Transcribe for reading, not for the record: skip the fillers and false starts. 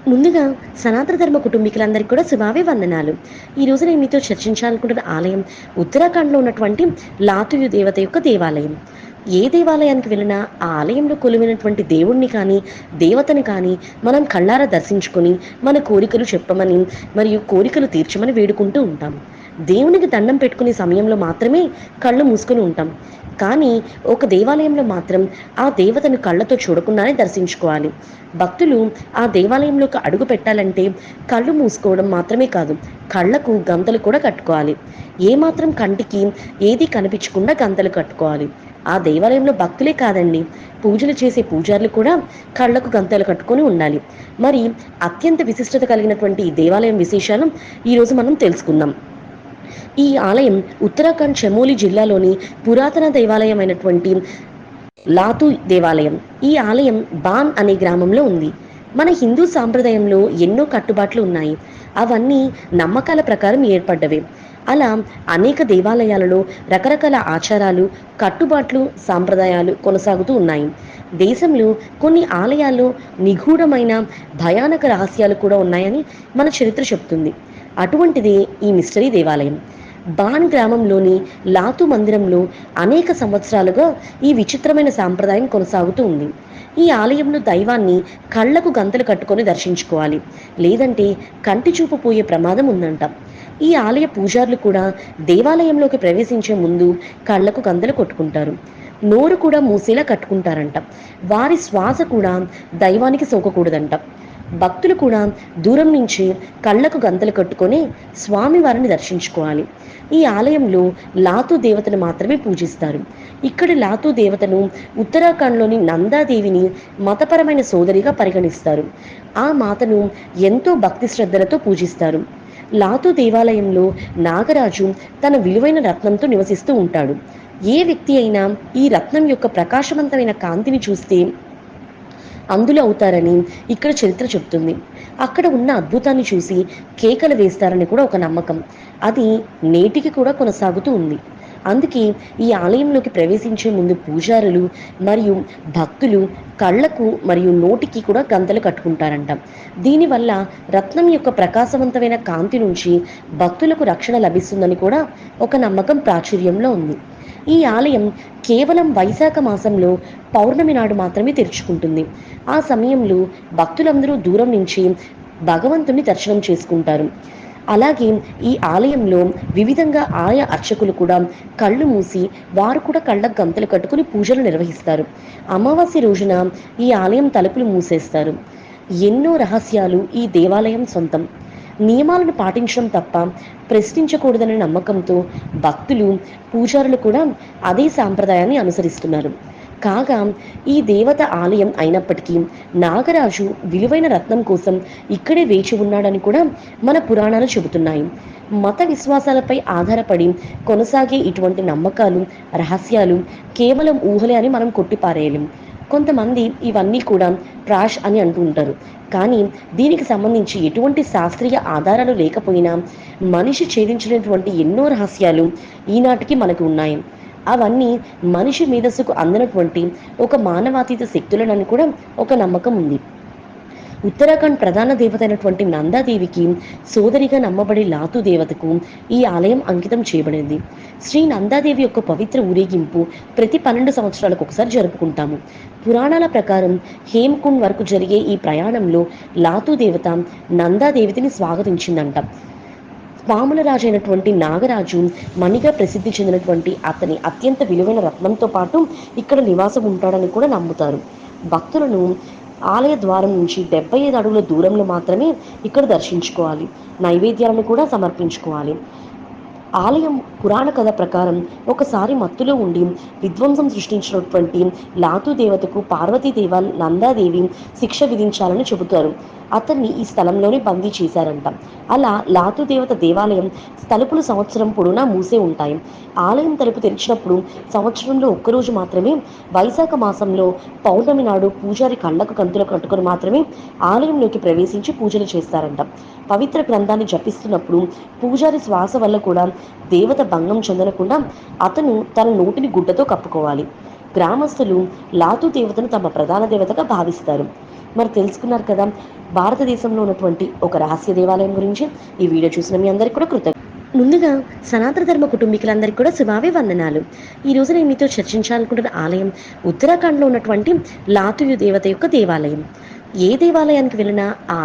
ముందుగా సనాతన ధర్మ కుటుంబీకులందరికీ కూడా శుభాభివందనాలు. ఈరోజు నేను మీతో చర్చించాలనుకుంటున్న ఆలయం ఉత్తరాఖండ్‌లో ఉన్నటువంటి లాతుయు దేవత యొక్క దేవాలయం. ఏ దేవాలయానికి వెళ్ళినా ఆ ఆలయంలో కొలువైనటువంటి దేవుడిని కానీ, దేవతని కానీ మనం కళ్ళారా దర్శించుకొని, మన కోరికలు చెప్పమని మరియు కోరికలు తీర్చమని వేడుకుంటూ ఉంటాం. దేవునికి దండం పెట్టుకునే సమయంలో మాత్రమే కళ్ళు మూసుకొని ఉంటాం. కానీ ఒక దేవాలయంలో మాత్రం ఆ దేవతను కళ్ళతో చూడకుండానే దర్శించుకోవాలి. భక్తులు ఆ దేవాలయంలోకి అడుగు పెట్టాలంటే కళ్ళు మూసుకోవడం మాత్రమే కాదు, కళ్ళకు గంతలు కూడా కట్టుకోవాలి. ఏమాత్రం కంటికి ఏది కనిపించకుండా గంతలు కట్టుకోవాలి. ఆ దేవాలయంలో భక్తులే కాదండి, పూజలు చేసే పూజారులు కూడా కళ్ళకు గంతలు కట్టుకొని ఉండాలి. మరి అత్యంత విశిష్టత కలిగినటువంటి ఈ దేవాలయం విశేషాలు ఈరోజు మనం తెలుసుకుందాం. ఈ ఆలయం ఉత్తరాఖండ్ చమోలి జిల్లాలోని పురాతన దేవాలయమైనటువంటి లాతూ దేవాలయం. ఈ ఆలయం బాన్ అనే గ్రామంలో ఉంది. మన హిందూ సాంప్రదాయంలో ఎన్నో కట్టుబాట్లు ఉన్నాయి. అవన్నీ నమ్మకాల ప్రకారం ఏర్పడ్డవే. అలా అనేక దేవాలయాలలో రకరకాల ఆచారాలు, కట్టుబాట్లు, సాంప్రదాయాలు కొనసాగుతూ ఉన్నాయి. దేశంలో కొన్ని ఆలయాల్లో నిగూఢమైన భయానక రహస్యాలు కూడా ఉన్నాయని మన చరిత్ర చెప్తుంది. అటువంటిదే ఈ మిస్టరీ దేవాలయం. బాన్ గ్రామంలోని లాతు మందిరంలో అనేక సంవత్సరాలుగా ఈ విచిత్రమైన సాంప్రదాయం కొనసాగుతూ ఉంది. ఈ ఆలయంలో దైవాన్ని కళ్లకు గంతలు కట్టుకొని దర్శించుకోవాలి, లేదంటే కంటి చూపు పోయే ప్రమాదం ఉందంట. ఈ ఆలయ పూజారులు కూడా దేవాలయంలోకి ప్రవేశించే ముందు కళ్లకు గంతలు కొట్టుకుంటారు. నోరు కూడా మూసేలా కట్టుకుంటారంట. వారి శ్వాస కూడా దైవానికి సోకకూడదంట. భక్తులు కూడా దూరం నుంచి కళ్లకు గంతలు కట్టుకొని స్వామివారిని దర్శించుకోవాలి. ఈ ఆలయంలో లాతూ దేవతను మాత్రమే పూజిస్తారు. ఇక్కడ లాతూ దేవతను ఉత్తరాఖండ్లోని నందాదేవిని మతపరమైన సోదరిగా పరిగణిస్తారు. ఆ మాతను ఎంతో భక్తి శ్రద్ధలతో పూజిస్తారు. లాతూ దేవాలయంలో నాగరాజు తన విలువైన రత్నంతో నివసిస్తూ ఉంటాడు. ఏ వ్యక్తి అయినా ఈ రత్నం యొక్క ప్రకాశవంతమైన కాంతిని చూస్తే అందులో అవుతారని ఇక్కడ చరిత్ర చెప్తుంది. అక్కడ ఉన్న అద్భుతాన్ని చూసి కేకలు వేస్తారని కూడా ఒక నమ్మకం. అది నేటికి కూడా కొనసాగుతూ ఉంది. అందుకే ఈ ఆలయంలోకి ప్రవేశించే ముందు పూజారులు మరియు భక్తులు కళ్లకు మరియు నోటికి కూడా గంతలు కట్టుకుంటారంట. దీనివల్ల రత్నం యొక్క ప్రకాశవంతమైన కాంతి నుంచి భక్తులకు రక్షణ లభిస్తుందని కూడా ఒక నమ్మకం ప్రాచుర్యంలో ఉంది. ఈ ఆలయం కేవలం వైశాఖ మాసంలో పౌర్ణమి నాడు మాత్రమే తెరుచుకుంటుంది. ఆ సమయంలో భక్తులందరూ దూరం నుంచి భగవంతుని దర్శనం చేసుకుంటారు. అలాగే ఈ ఆలయంలో వివిధంగా ఆయా అర్చకులు కూడా కళ్ళు మూసి వారు కూడా కళ్ళకు గంతలు కట్టుకుని పూజలు నిర్వహిస్తారు. అమావాస్య రోజున ఈ ఆలయం తలుపులు మూసేస్తారు. ఎన్నో రహస్యాలు ఈ దేవాలయం సొంతం. నియమాలను పాటించడం తప్ప ప్రశ్నించకూడదనే నమ్మకంతో భక్తులు, పూజారులు కూడా అదే సాంప్రదాయాన్ని అనుసరిస్తున్నారు. కాగా ఈ దేవత ఆలయం అయినప్పటికీ నాగరాజు విలువైన రత్నం కోసం ఇక్కడే వేచి ఉన్నాడని కూడా మన పురాణాలు చెబుతున్నాయి. మత విశ్వాసాలపై ఆధారపడి కొనసాగే ఇటువంటి నమ్మకాలు, రహస్యాలు కేవలం ఊహలే అని మనం కొట్టిపారేయలేం. కొంతమంది ఇవన్నీ కూడా ట్రాష్ అని అంటూ ఉంటారు. కానీ దీనికి సంబంధించి ఎటువంటి శాస్త్రీయ ఆధారాలు లేకపోయినా మనిషి ఛేదించినటువంటి ఎన్నో రహస్యాలు ఈనాటికి మనకు ఉన్నాయి. అవన్నీ మనిషి మేధస్సుకు అందనటువంటి ఒక మానవాతీత శక్తులనని కూడా ఒక నమ్మకం ఉంది. ఉత్తరాఖండ్ ప్రధాన దేవత అయినటువంటి నందాదేవికి సోదరిగా నమ్మబడే లాతూ దేవతకు ఈ ఆలయం అంకితం చేయబడింది. శ్రీ నందాదేవి యొక్క పవిత్ర ఊరేగింపు ప్రతి 12 సంవత్సరాలకు ఒకసారి జరుపుకుంటాము. పురాణాల ప్రకారం హేమ్కుండ్ వరకు జరిగే ఈ ప్రయాణంలో లాతూ దేవత నందాదేవిని స్వాగతించిందంట. పాముల రాజు అయినటువంటి నాగరాజు మణిగా ప్రసిద్ధి చెందినటువంటి అతని అత్యంత విలువైన రత్నంతో పాటు ఇక్కడ నివాసం ఉంటాడని కూడా నమ్ముతారు. భక్తులను ఆలయ ద్వారం నుంచి 75 అడుగుల దూరంలో మాత్రమే ఇక్కడ దర్శించుకోవాలి. నైవేద్యాలను కూడా సమర్పించుకోవాలి. ఆలయం పురాణ కథ ప్రకారం ఒకసారి మత్తులో ఉండి విధ్వంసం సృష్టించినటువంటి లాతూ దేవతకు పార్వతీదేవ నందాదేవి శిక్ష విధించాలని చెబుతారు. అతన్ని ఈ స్థలంలోనే బందీ చేశారంట. అలా లాతూ దేవత దేవాలయం తలుపులు సంవత్సరం పొడవునా మూసే ఉంటాయి. ఆలయం తలుపు తెరిచినప్పుడు సంవత్సరంలో ఒక్కరోజు మాత్రమే, వైశాఖ మాసంలో పౌర్ణమి నాడు పూజారి కళ్ళకు కంతులు కట్టుకొని మాత్రమే ఆలయంలోకి ప్రవేశించి పూజలు చేస్తారంట. పవిత్ర గ్రంథాన్ని జపిస్తున్నప్పుడు పూజారి శ్వాస వల్ల కూడా దేవత భంగం చెందకుండా అతను తన నోటిని గుడ్డతో కప్పుకోవాలి. గ్రామస్తులు లాతూ దేవతను తమ ప్రధాన దేవతగా భావిస్తారు. మరి తెలుసుకున్నారు కదా భారతదేశంలో ఉన్నటువంటి ఒక రహస్య దేవాలయం గురించి. ఈ వీడియో చూసిన మీ అందరికీ కూడా ముందుగా సనాతన ధర్మ కుటుంబీకులందరికీ కూడా శుభావి వందనాలు. ఈ రోజు నేను మీతో చర్చించాలనుకుంటున్న ఆలయం ఉత్తరాఖండ్లో ఉన్నటువంటి లాతుయు దేవత యొక్క దేవాలయం. ఏ దేవాలయానికి వెళ్ళినా ఆ